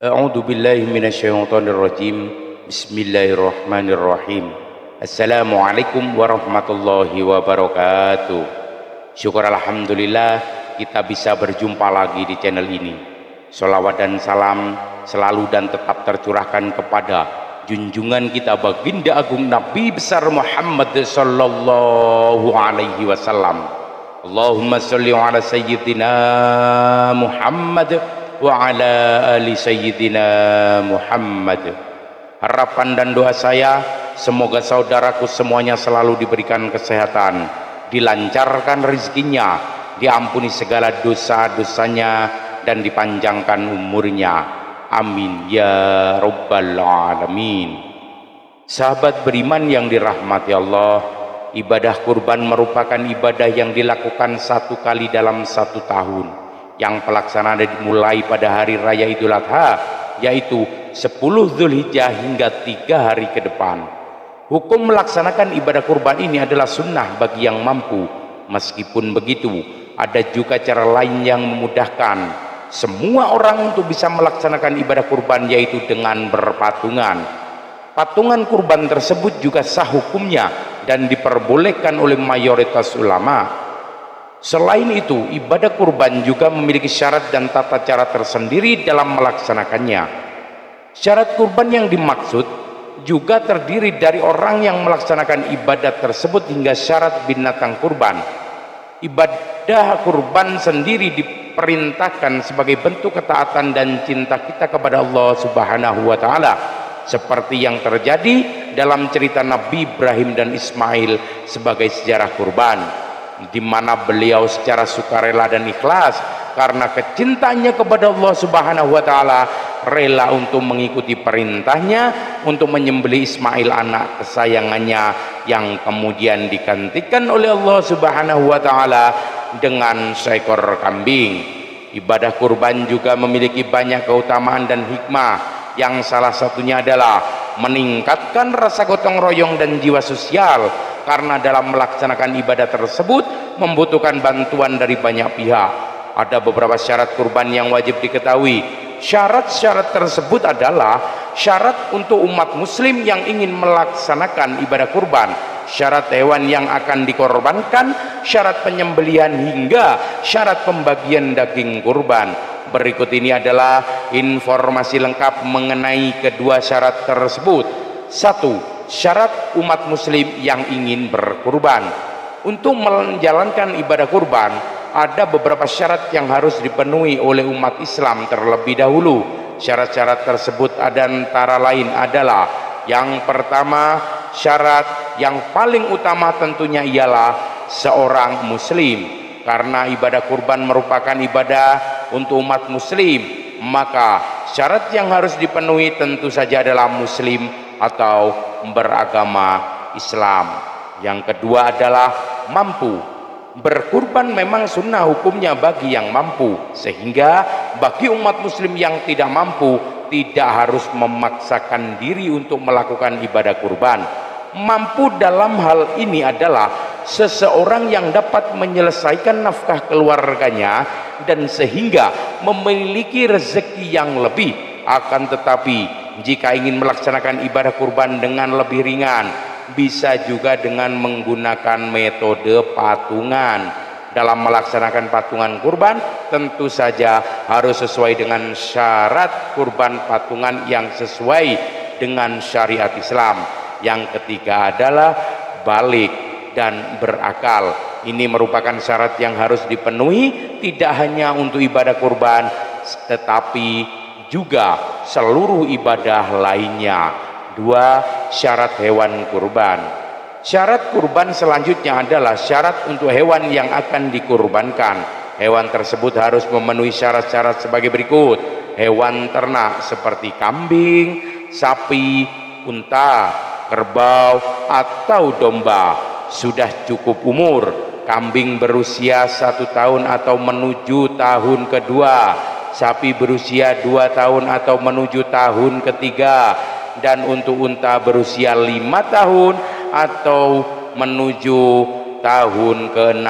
A'udzu billahi minasyaitonir rajim. Bismillahirrahmanirrahim. Assalamualaikum warahmatullahi wabarakatuh. Syukur alhamdulillah kita bisa berjumpa lagi di channel ini. Sholawat dan salam selalu dan tetap tercurahkan kepada junjungan kita baginda agung Nabi besar Muhammad sallallahu alaihi wasallam. Allahumma sholli ala sayyidina Muhammad wa ala ali sayyidina Muhammad. Harapan dan doa saya semoga saudaraku semuanya selalu diberikan kesehatan, dilancarkan rezekinya, diampuni segala dosa-dosanya dan dipanjangkan umurnya. Amin ya rabbal alamin. Sahabat beriman yang dirahmati Allah, ibadah kurban merupakan ibadah yang dilakukan satu kali dalam satu tahun, yang pelaksanaan dimulai pada hari raya Idul Adha, yaitu 10 Zulhijjah hingga 3 hari ke depan. Hukum melaksanakan ibadah kurban ini adalah sunnah bagi yang mampu. Meskipun begitu, ada juga cara lain yang memudahkan semua orang untuk bisa melaksanakan ibadah kurban, yaitu dengan berpatungan. Patungan kurban tersebut juga sah hukumnya dan diperbolehkan oleh mayoritas ulama. Selain itu, ibadah kurban juga memiliki syarat dan tata cara tersendiri dalam melaksanakannya. Syarat kurban yang dimaksud juga terdiri dari orang yang melaksanakan ibadah tersebut hingga syarat binatang kurban. Ibadah kurban sendiri diperintahkan sebagai bentuk ketaatan dan cinta kita kepada Allah Subhanahu wa taala, seperti yang terjadi dalam cerita Nabi Ibrahim dan Ismail sebagai sejarah kurban, di mana beliau secara sukarela dan ikhlas karena kecintanya kepada Allah Subhanahu wa taala rela untuk mengikuti perintahnya untuk menyembelih Ismail anak kesayangannya, yang kemudian digantikan oleh Allah Subhanahu wa taala dengan seekor kambing. Ibadah kurban juga memiliki banyak keutamaan dan hikmah, yang salah satunya adalah meningkatkan rasa gotong royong dan jiwa sosial, karena dalam melaksanakan ibadah tersebut membutuhkan bantuan dari banyak pihak. Ada beberapa syarat kurban yang wajib diketahui. Syarat-syarat tersebut adalah syarat untuk umat muslim yang ingin melaksanakan ibadah kurban, syarat hewan yang akan dikorbankan, syarat penyembelihan, hingga syarat pembagian daging kurban. Berikut ini adalah informasi lengkap mengenai kedua syarat tersebut. 1. Syarat umat muslim yang ingin berkurban. Untuk menjalankan ibadah kurban, ada beberapa syarat yang harus dipenuhi oleh umat Islam terlebih dahulu. Syarat-syarat tersebut antara lain adalah: yang pertama, syarat yang paling utama tentunya ialah seorang muslim. Karena ibadah kurban merupakan ibadah untuk umat muslim, maka syarat yang harus dipenuhi tentu saja adalah muslim atau beragama Islam. Yang kedua adalah mampu. Berkurban memang sunnah hukumnya bagi yang mampu, sehingga bagi umat muslim yang tidak mampu tidak harus memaksakan diri untuk melakukan ibadah kurban. Mampu dalam hal ini adalah seseorang yang dapat menyelesaikan nafkah keluarganya dan sehingga memiliki rezeki yang lebih. Akan tetapi jika ingin melaksanakan ibadah kurban dengan lebih ringan, bisa juga dengan menggunakan metode patungan. Dalam melaksanakan patungan kurban tentu saja harus sesuai dengan syarat kurban patungan yang sesuai dengan syariat Islam. Yang ketiga adalah balik dan berakal. Ini merupakan syarat yang harus dipenuhi tidak hanya untuk ibadah kurban, tetapi juga seluruh ibadah lainnya. 2. Syarat hewan kurban. Syarat kurban selanjutnya adalah syarat untuk hewan yang akan dikurbankan. Hewan tersebut harus memenuhi syarat-syarat sebagai berikut: hewan ternak seperti kambing, sapi, unta, kerbau, atau domba sudah cukup umur. Kambing berusia 1 tahun atau menuju tahun kedua, sapi berusia 2 tahun atau menuju tahun ketiga, dan untuk unta berusia 5 tahun atau menuju tahun ke-6.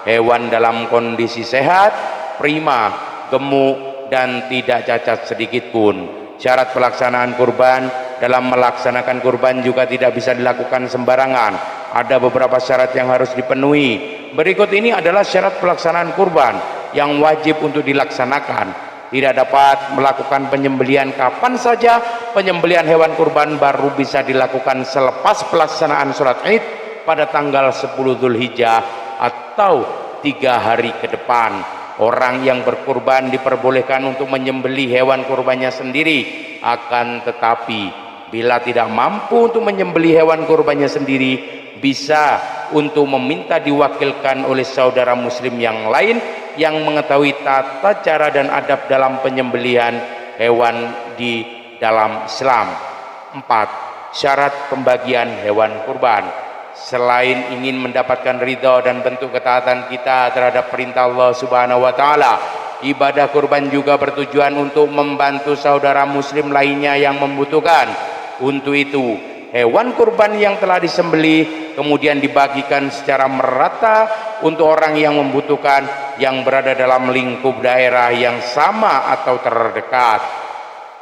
Hewan dalam kondisi sehat, prima, gemuk, dan tidak cacat sedikit pun. Syarat pelaksanaan kurban, dalam melaksanakan kurban juga tidak bisa dilakukan sembarangan. Ada beberapa syarat yang harus dipenuhi. Berikut ini adalah syarat pelaksanaan kurban yang wajib untuk dilaksanakan. Tidak dapat melakukan penyembelihan kapan saja. Penyembelihan hewan kurban baru bisa dilakukan selepas pelaksanaan sholat Id pada tanggal 10 Dzulhijjah atau 3 hari ke depan. Orang yang berkurban diperbolehkan untuk menyembelih hewan kurbannya sendiri. Akan tetapi bila tidak mampu untuk menyembelih hewan kurbannya sendiri, bisa untuk meminta diwakilkan oleh saudara muslim yang lain yang mengetahui tata cara dan adab dalam penyembelihan hewan di dalam Islam. 4. Syarat pembagian hewan kurban. Selain ingin mendapatkan ridha dan bentuk ketaatan kita terhadap perintah Allah Subhanahu wa taala, ibadah kurban juga bertujuan untuk membantu saudara muslim lainnya yang membutuhkan. Untuk itu, hewan kurban yang telah disembelih kemudian dibagikan secara merata untuk orang yang membutuhkan yang berada dalam lingkup daerah yang sama atau terdekat.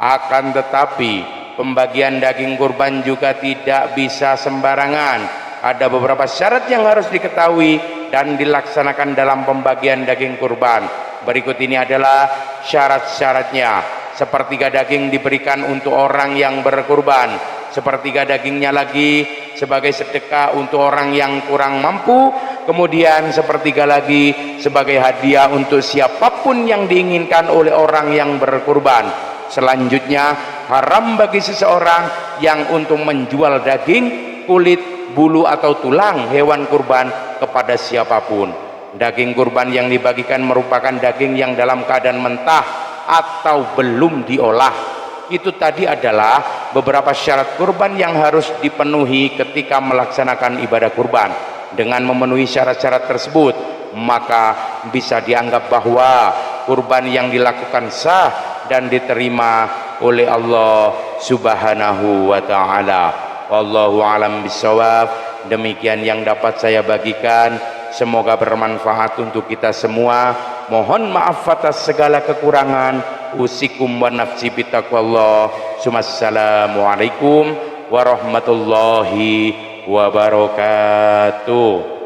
Akan tetapi pembagian daging kurban juga tidak bisa sembarangan. Ada beberapa syarat yang harus diketahui dan dilaksanakan dalam pembagian daging kurban. Berikut ini adalah syarat-syaratnya. Sepertiga daging diberikan untuk orang yang berkurban, sepertiga dagingnya lagi sebagai sedekah untuk orang yang kurang mampu, kemudian sepertiga lagi sebagai hadiah untuk siapapun yang diinginkan oleh orang yang berkurban. Selanjutnya, haram bagi seseorang yang untuk menjual daging, kulit, bulu atau tulang hewan kurban kepada siapapun. Daging kurban yang dibagikan merupakan daging yang dalam keadaan mentah atau belum diolah. Itu tadi adalah beberapa syarat kurban yang harus dipenuhi ketika melaksanakan ibadah kurban. Dengan memenuhi syarat-syarat tersebut, maka bisa dianggap bahwa kurban yang dilakukan sah dan diterima oleh Allah Subhanahu wa taala. Wallahu alam bisawab. Demikian yang dapat saya bagikan, semoga bermanfaat untuk kita semua. Mohon maaf atas segala kekurangan. Usikum wa nafsi bitaqwallah. Assalamualaikum warahmatullahi wabarakatuh.